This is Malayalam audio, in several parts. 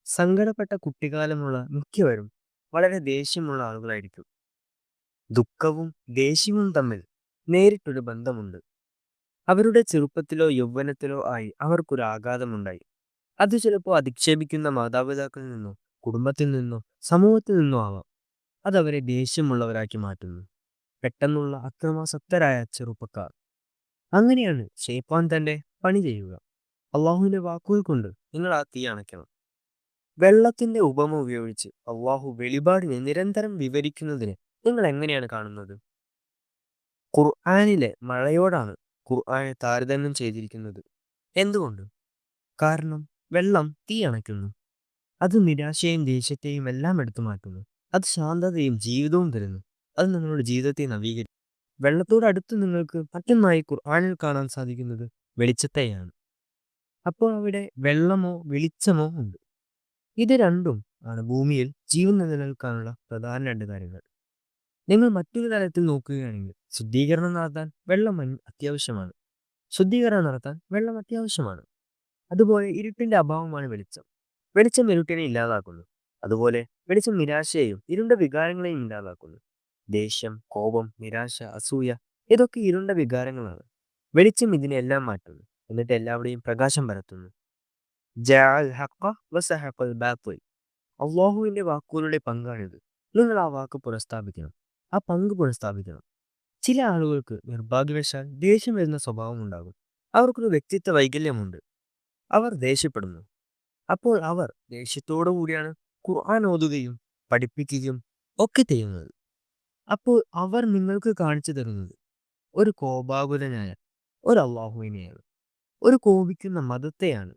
സങ്കടപ്പെട്ട കുട്ടിക്കാലമുള്ള മിക്കവരും വളരെ ദേഷ്യമുള്ള ആളുകളായിരിക്കും. ദുഃഖവും ദേഷ്യവും തമ്മിൽ നേരിട്ടൊരു ബന്ധമുണ്ട്. അവരുടെ ചെറുപ്പത്തിലോ യൗവനത്തിലോ ആയി അവർക്കൊരു ആഘാതമുണ്ടായി. അത് ചിലപ്പോൾ അധിക്ഷേപിക്കുന്ന മാതാപിതാക്കളിൽ നിന്നോ കുടുംബത്തിൽ നിന്നോ സമൂഹത്തിൽ നിന്നോ ആവാം. അതവരെ ദേഷ്യമുള്ളവരാക്കി മാറ്റുന്നു. പെട്ടെന്നുള്ള അക്രമാസക്തരായ ചെറുപ്പക്കാർ. അങ്ങനെയാണ് ഷെയ്ത്താൻ തന്റെ പണി ചെയ്യുക. അള്ളാഹുവിന്റെ വാക്കുകൾ കൊണ്ട് നിങ്ങൾ ആ തീ അണയ്ക്കണം. വെള്ളത്തിന്റെ ഉപമ ഉപയോഗിച്ച് അള്ളാഹു വെളിപാടിനെ നിരന്തരം വിവരിക്കുന്നതിന് നിങ്ങൾ എങ്ങനെയാണ് കാണുന്നത്? ഖുർആനിലെ മഴയോടാണ് ഖുർആനെ താരതമ്യം ചെയ്തിരിക്കുന്നത്. എന്തുകൊണ്ട്? കാരണം വെള്ളം തീ അണയ്ക്കുന്നു. അത് നിരാശയും ദേഷ്യത്തെയും എല്ലാം എടുത്തു മാറ്റുന്നു. അത് ശാന്തതയും ജീവിതവും തരുന്നു. അത് നിങ്ങളുടെ ജീവിതത്തെ നവീകരിക്കും. വെള്ളത്തോട് അടുത്ത് നിങ്ങൾക്ക് മറ്റൊന്നായി ഖുർആനിൽ കാണാൻ സാധിക്കുന്നത് വെളിച്ചത്തെയാണ്. അപ്പോൾ അവിടെ വെള്ളമോ വെളിച്ചമോ ഉണ്ട്. ഇത് രണ്ടും ആണ് ഭൂമിയിൽ ജീവൻ നിലനിൽക്കാനുള്ള പ്രധാന രണ്ട് കാര്യങ്ങൾ. നിങ്ങൾ മറ്റൊരു തലത്തിൽ നോക്കുകയാണെങ്കിൽ ശുദ്ധീകരണം നടത്താൻ വെള്ളം അത്യാവശ്യമാണ്. ശുദ്ധീകരണം നടത്താൻ വെള്ളം അത്യാവശ്യമാണ്. അതുപോലെ ഇരുട്ടിന്റെ അഭാവമാണ് വെളിച്ചം. വെളിച്ചം ഇരുട്ടിനെ ഇല്ലാതാക്കുന്നു. അതുപോലെ വെളിച്ചം നിരാശയെയും ഇരുണ്ട വികാരങ്ങളെയും ഇല്ലാതാക്കുന്നു. ദേഷ്യം, കോപം, നിരാശ, അസൂയ ഇതൊക്കെ ഇരുണ്ട വികാരങ്ങളാണ്. വെളിച്ചം ഇതിനെല്ലാം മാറ്റുന്നു. എന്നിട്ട് എല്ലാവരുടെയും പ്രകാശം പരത്തുന്നു. ജഅൽ ഹഖ വസഹഖൽ ബാത്തിൽ. അള്ളാഹുവിന്റെ വാക്കുകളുടെ പങ്കാണിത്. നിങ്ങൾ ആ വാക്ക് പുനഃസ്ഥാപിക്കണം. ആ പങ്ക് പുനഃസ്ഥാപിക്കണം. ചില ആളുകൾക്ക് നിർഭാഗ്യവശാൽ ദേഷ്യം വരുന്ന സ്വഭാവം ഉണ്ടാകും. അവർക്കൊരു വ്യക്തിത്വ വൈകല്യമുണ്ട്. അവർ ദേഷ്യപ്പെടുന്നു. അപ്പോൾ അവർ ദേഷ്യത്തോടു കൂടിയാണ് ഖുർആൻ ഓതുകയും പഠിപ്പിക്കുകയും ഒക്കെ ചെയ്യുന്നത്. അപ്പോൾ അവർ നിങ്ങൾക്ക് കാണിച്ചു തരുന്നത് ഒരു കോപാകുലനായ ഒരു അള്ളാഹുവിനെയാണ്, ഒരു കോപിക്കുന്ന മതത്തെയാണ്.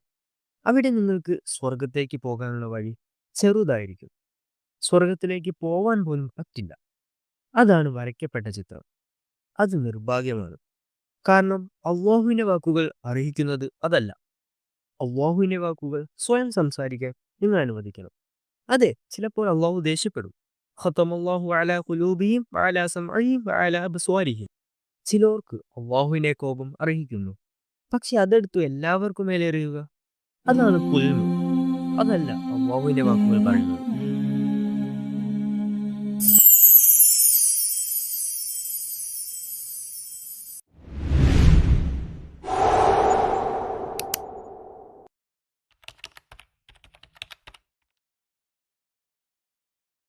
അവിടെ നിങ്ങൾക്ക് സ്വർഗത്തേക്ക് പോകാനുള്ള വഴി ചെറുതായിരിക്കും. സ്വർഗത്തിലേക്ക് പോവാൻ പോലും പറ്റില്ല. അതാണ് വരയ്ക്കപ്പെട്ട ചിത്രം. അത് നിർഭാഗ്യമാണ്. കാരണം അള്ളാഹുവിന്റെ വാക്കുകൾ അർഹിക്കുന്നത് അതല്ല. അള്ളാഹുവിന്റെ വാക്കുകൾ സ്വയം സംസാരിക്കാൻ നിങ്ങൾ അനുവദിക്കണം. അതെ, ചിലപ്പോൾ അള്ളാഹു ദേഷ്യപ്പെടും. ഖതമല്ലാഹു അലാ ഖുലൂബിഹിം വഅലാ സമഇഹിം വഅലാ അബ്സ്വാരിഹിം. ചിലർക്ക് അള്ളാഹുവിന്റെ കോപം അർഹിക്കുന്നു. പക്ഷെ അതെടുത്തു എല്ലാവർക്കും മേലെ എറിയുക, അതാണ് പുൽമു. അതല്ല അള്ളാഹുവിന്റെ വാക്കുകൾ പറയുന്നത്.